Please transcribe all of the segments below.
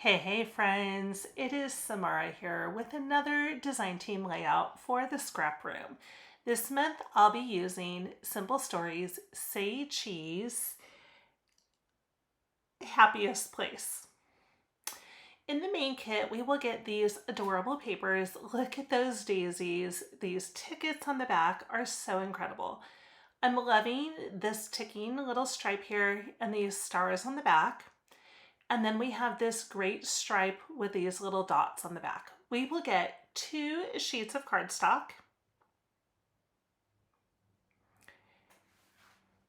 Hey friends, it is Samara here with another design team layout for the scrap room. This month I'll be using Simple Stories Say Cheese Happiest Place. In the main kit, we will get these adorable papers. Look at those daisies. These tickets on the back are so incredible. I'm loving this ticking little stripe here and these stars on the back. And then we have this great stripe with these little dots on the back. We will get 2 sheets of cardstock.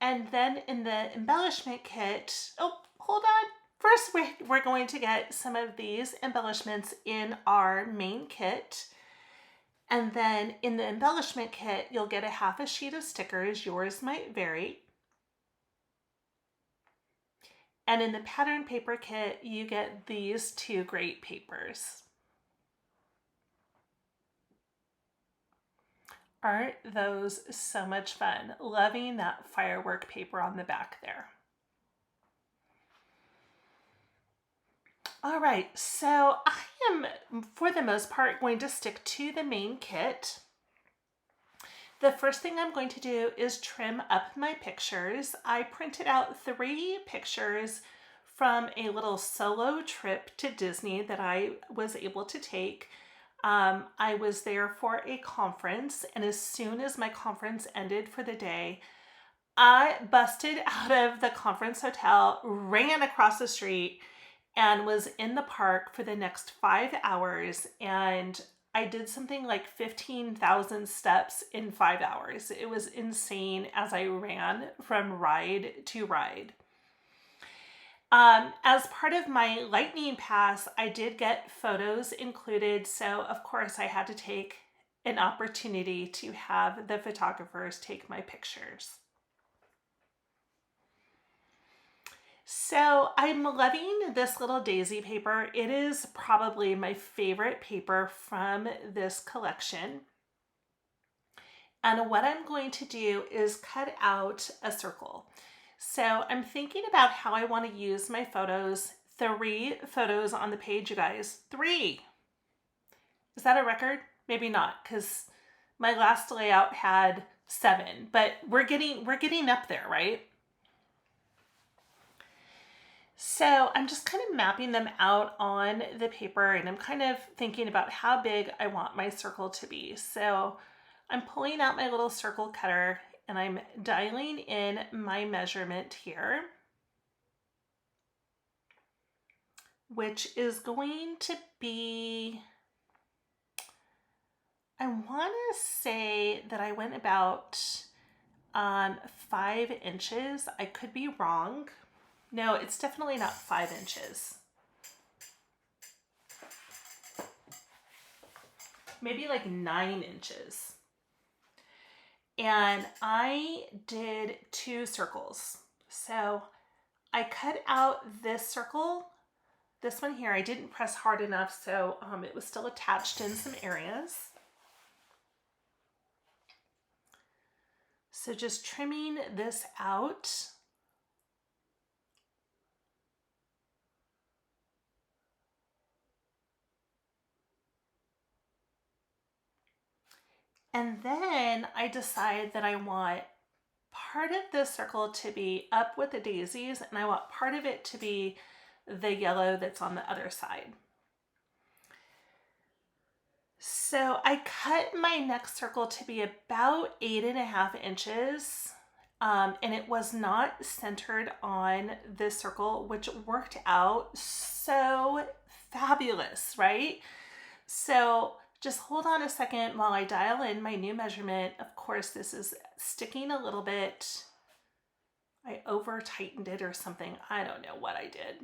And then in the embellishment kit, hold on. First, we're going to get some of these embellishments in our main kit. And then in the embellishment kit, you'll get a half a sheet of stickers. Yours might vary. And in the pattern paper kit, you get these 2 great papers. Aren't those so much fun? Loving that firework paper on the back there. All right, so I am, for the most part, going to stick to the main kit. The first thing I'm going to do is trim up my pictures. I printed out 3 pictures from a little solo trip to Disney that I was able to take. I was there for a conference, and as soon as my conference ended for the day, I busted out of the conference hotel, ran across the street, and was in the park for the next 5 hours, and I did something like 15,000 steps in 5 hours. It was insane as I ran from ride to ride. As part of my lightning pass, I did get photos included, so of course I had to take an opportunity to have the photographers take my pictures. So I'm loving this little daisy paper. It is probably my favorite paper from this collection. And what I'm going to do is cut out a circle. So I'm thinking about how I want to use my photos. 3 photos on the page, you guys. 3. Is that a record? Maybe not, because my last layout had 7, but we're getting up there, right? So I'm just kind of mapping them out on the paper, and I'm kind of thinking about how big I want my circle to be. So I'm pulling out my little circle cutter and I'm dialing in my measurement here, which is going to be, I want to say that I went about 5 inches. I could be wrong. No, it's definitely not 5 inches. Maybe like 9 inches. And I did 2 circles. So I cut out this circle. This one here, I didn't press hard enough, so it was still attached in some areas. So just trimming this out. And then I decide that I want part of this circle to be up with the daisies, and I want part of it to be the yellow that's on the other side. So I cut my next circle to be about 8.5 inches, and it was not centered on this circle, which worked out so fabulous, right? So just hold on a second while I dial in my new measurement. Of course, this is sticking a little bit. I over tightened it or something. I don't know what I did.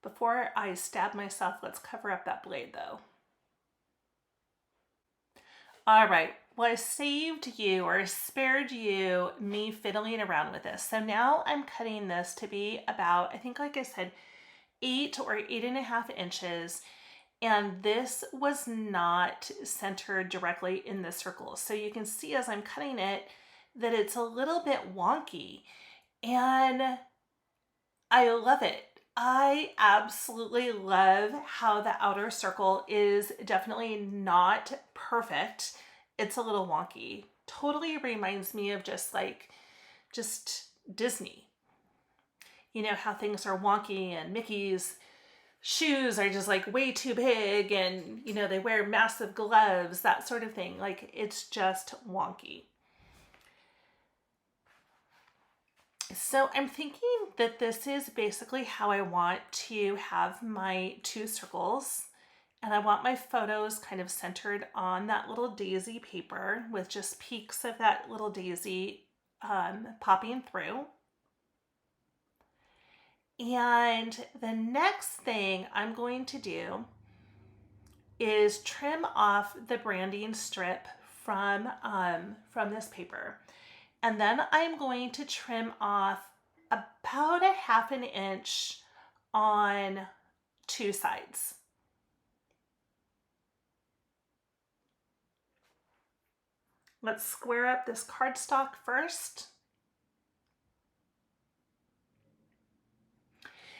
Before I stab myself, let's cover up that blade though. All right, well, I saved you or spared you me fiddling around with this. So now I'm cutting this to be about, I think like I said, 8 or 8.5 inches. And this was not centered directly in the circle. So you can see as I'm cutting it that it's a little bit wonky. And I love it. I absolutely love how the outer circle is definitely not perfect. It's a little wonky. Totally reminds me of just Disney. You know how things are wonky and Mickey's shoes are just like way too big and they wear massive gloves, that sort of thing. Like it's just wonky. So I'm thinking that this is basically how I want to have my two circles. And I want my photos kind of centered on that little daisy paper with just peaks of that little daisy popping through. And the next thing I'm going to do is trim off the branding strip from this paper. And then I'm going to trim off about a 1/2 inch on two sides. Let's square up this cardstock first.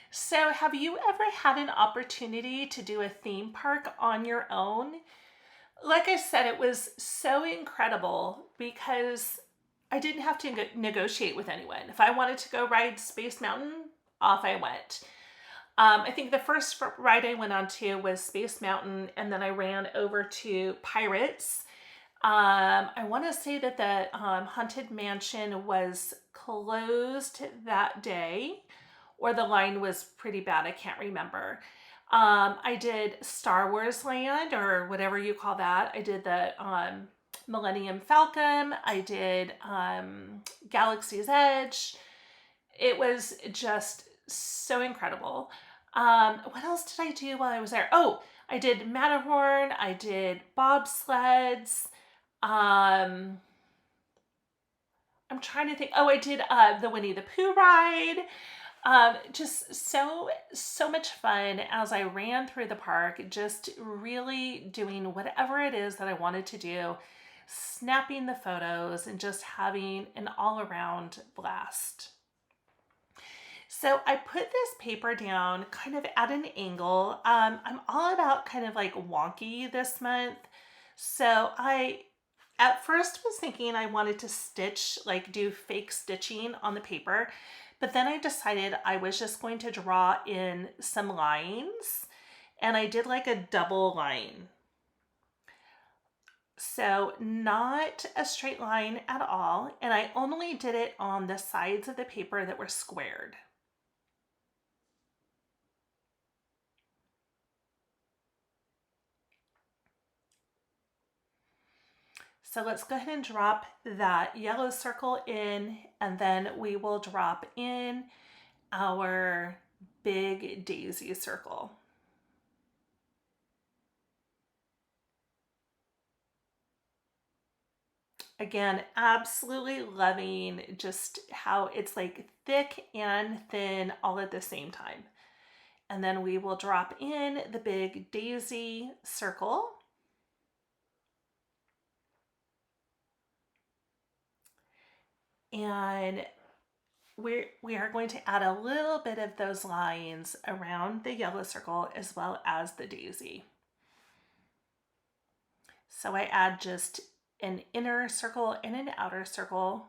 So have you ever had an opportunity to do a theme park on your own? Like I said, it was so incredible because I didn't have to negotiate with anyone. If I wanted to go ride Space Mountain, off I went. I think the first ride I went on to was Space Mountain, and then I ran over to Pirates. I want to say that the Haunted Mansion was closed that day, or the line was pretty bad. I can't remember. I did Star Wars Land, or whatever you call that. I did the Millennium Falcon. I did Galaxy's Edge. It was just so incredible. What else did I do while I was there? Oh, I did Matterhorn. I did bobsleds. I'm trying to think. Oh, I did the Winnie the Pooh ride. Just so much fun as I ran through the park, just really doing whatever it is that I wanted to do, snapping the photos and just having an all-around blast. So I put this paper down kind of at an angle. I'm all about kind of like wonky this month. So I at first was thinking I wanted to stitch, like do fake stitching on the paper, but then I decided I was just going to draw in some lines, and I did like a double line. So not a straight line at all, and I only did it on the sides of the paper that were squared. So let's go ahead and drop that yellow circle in, and then we will drop in our big daisy circle. Again, absolutely loving just how it's like thick and thin all at the same time. And then we will drop in the big daisy circle. And we are going to add a little bit of those lines around the yellow circle as well as the daisy. So I add just an inner circle and an outer circle.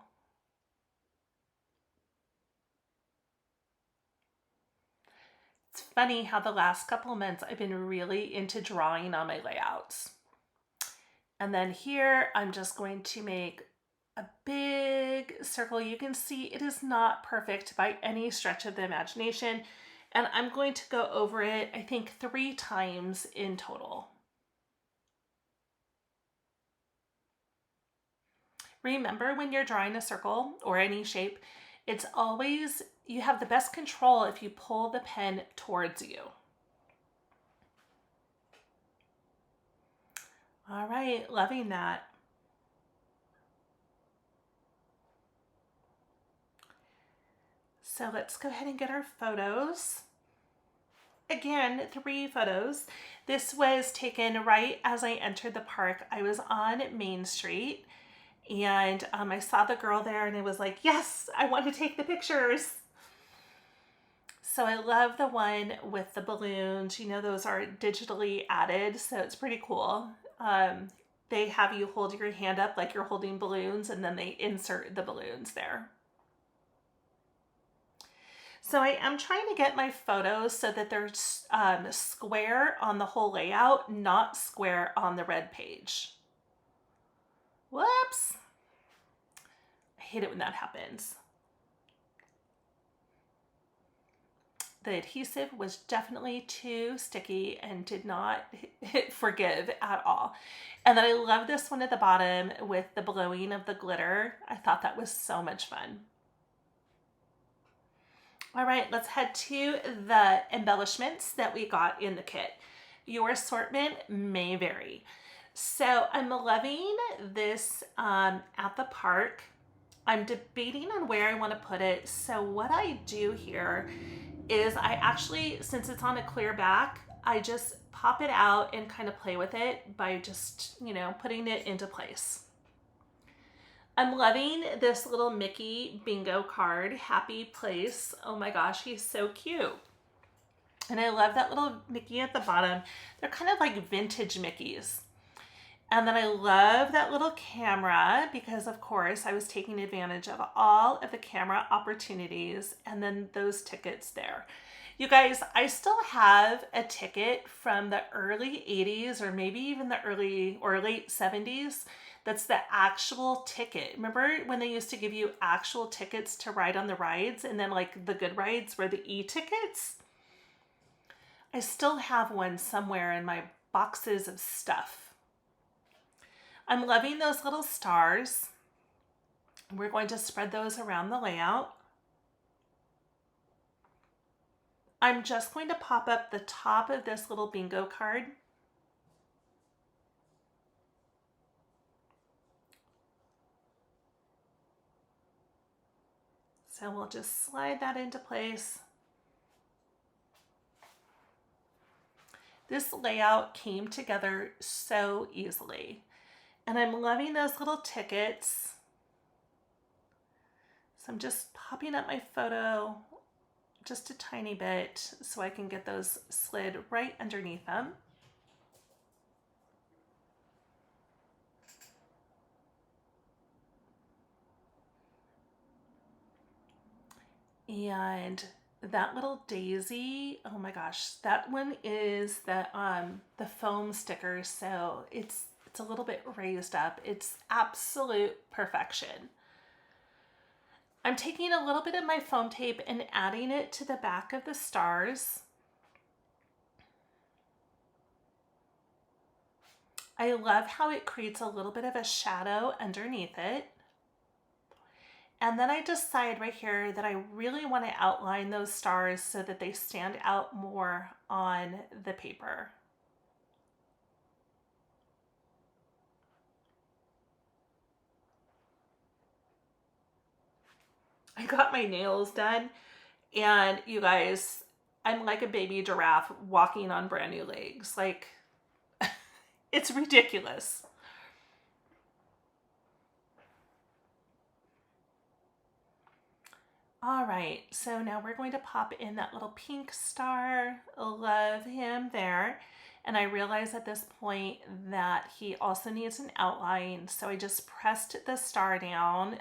It's funny how the last couple of months I've been really into drawing on my layouts. And then here I'm just going to make a big circle. You can see it is not perfect by any stretch of the imagination, and I'm going to go over it, I think 3 times in total. Remember, when you're drawing a circle or any shape, it's always, you have the best control if you pull the pen towards you. All right, loving that. So let's go ahead and get our photos. Again, 3 photos. This was taken right as I entered the park. I was on Main Street, and I saw the girl there, and I was like, yes, I want to take the pictures. So I love the one with the balloons. You know, those are digitally added, so it's pretty cool. They have you hold your hand up like you're holding balloons, and then they insert the balloons there. So I am trying to get my photos so that they're square on the whole layout, not square on the red page. Whoops. I hate it when that happens. The adhesive was definitely too sticky and did not forgive at all. And then I love this one at the bottom with the blowing of the glitter. I thought that was so much fun. All right, let's head to the embellishments that we got in the kit. Your assortment may vary. So I'm loving this at the park. I'm debating on where I want to put it. So what I do here is I actually, since it's on a clear back, I just pop it out and kind of play with it by just, you know, putting it into place. I'm loving this little Mickey bingo card, Happy Place. Oh my gosh, he's so cute. And I love that little Mickey at the bottom. They're kind of like vintage Mickeys. And then I love that little camera because, of course, I was taking advantage of all of the camera opportunities, and then those tickets there. You guys, I still have a ticket from the early 80s or maybe even the early or late 70s. That's the actual ticket. Remember when they used to give you actual tickets to ride on the rides, and then like the good rides were the e-tickets? I still have one somewhere in my boxes of stuff. I'm loving those little stars. We're going to spread those around the layout. I'm just going to pop up the top of this little bingo card. So we'll just slide that into place. This layout came together so easily. And I'm loving those little tickets. So I'm just popping up my photo just a tiny bit so I can get those slid right underneath them. And that little daisy, oh my gosh, that one is the foam sticker, so it's a little bit raised up. It's absolute perfection. I'm taking a little bit of my foam tape and adding it to the back of the stars. I love how it creates a little bit of a shadow underneath it. And then I decide right here that I really want to outline those stars so that they stand out more on the paper. I got my nails done, and you guys, I'm like a baby giraffe walking on brand new legs. Like, it's ridiculous. All right, so now we're going to pop in that little pink star. Love him there. And I realize at this point that he also needs an outline. So I just pressed the star down,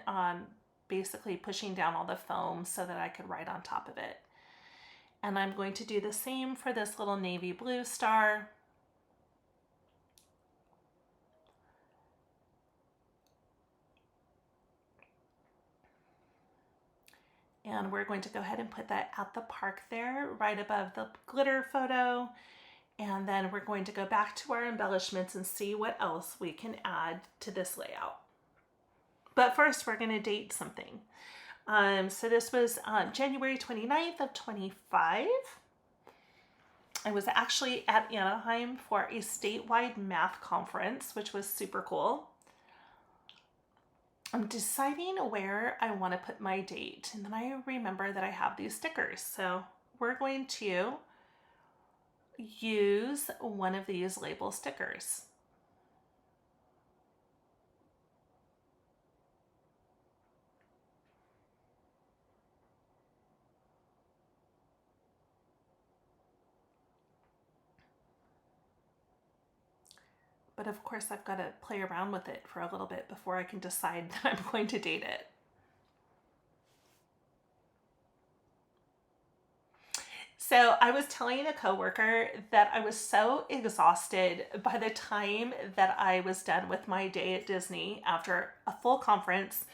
basically pushing down all the foam so that I could write on top of it. And I'm going to do the same for this little navy blue star. And we're going to go ahead and put that at the park there, right above the glitter photo. And then we're going to go back to our embellishments and see what else we can add to this layout. But first, we're going to date something. So this was January 29th of 25. I was actually at Anaheim for a statewide math conference, which was super cool. I'm deciding where I want to put my date, and then I remember that I have these stickers. So we're going to use one of these label stickers. But of course, I've got to play around with it for a little bit before I can decide that I'm going to date it. So I was telling a coworker that I was so exhausted by the time that I was done with my day at Disney after a full conference,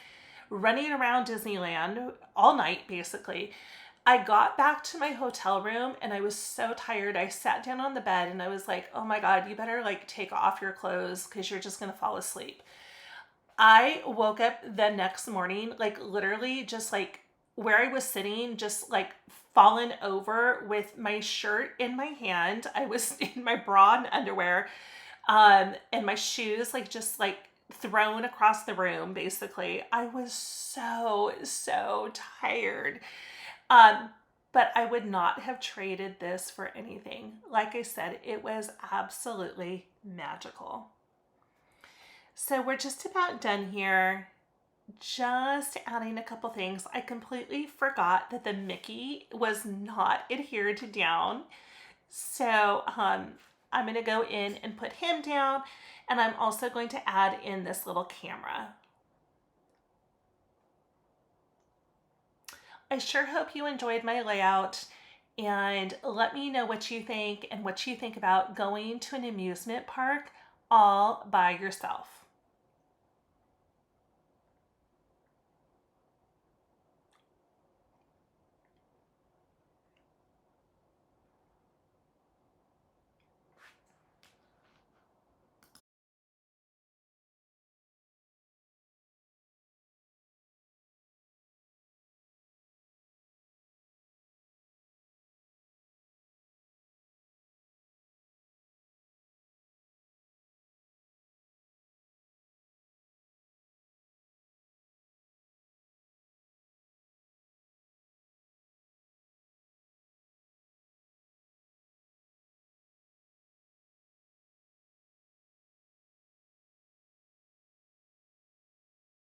running around Disneyland all night, basically. I got back to my hotel room and I was so tired. I sat down on the bed and I was like, oh my God, you better like take off your clothes because you're just going to fall asleep. I woke up the next morning, like literally just like where I was sitting, just like fallen over with my shirt in my hand. I was in my bra and underwear, and my shoes like just like thrown across the room, basically. I was so tired. But I would not have traded this for anything. Like I said, it was absolutely magical. So we're just about done here. Just adding a couple things. I completely forgot that the Mickey was not adhered down. So I'm going to go in and put him down. And I'm also going to add in this little camera. I sure hope you enjoyed my layout. And let me know what you think and what you think about going to an amusement park all by yourself.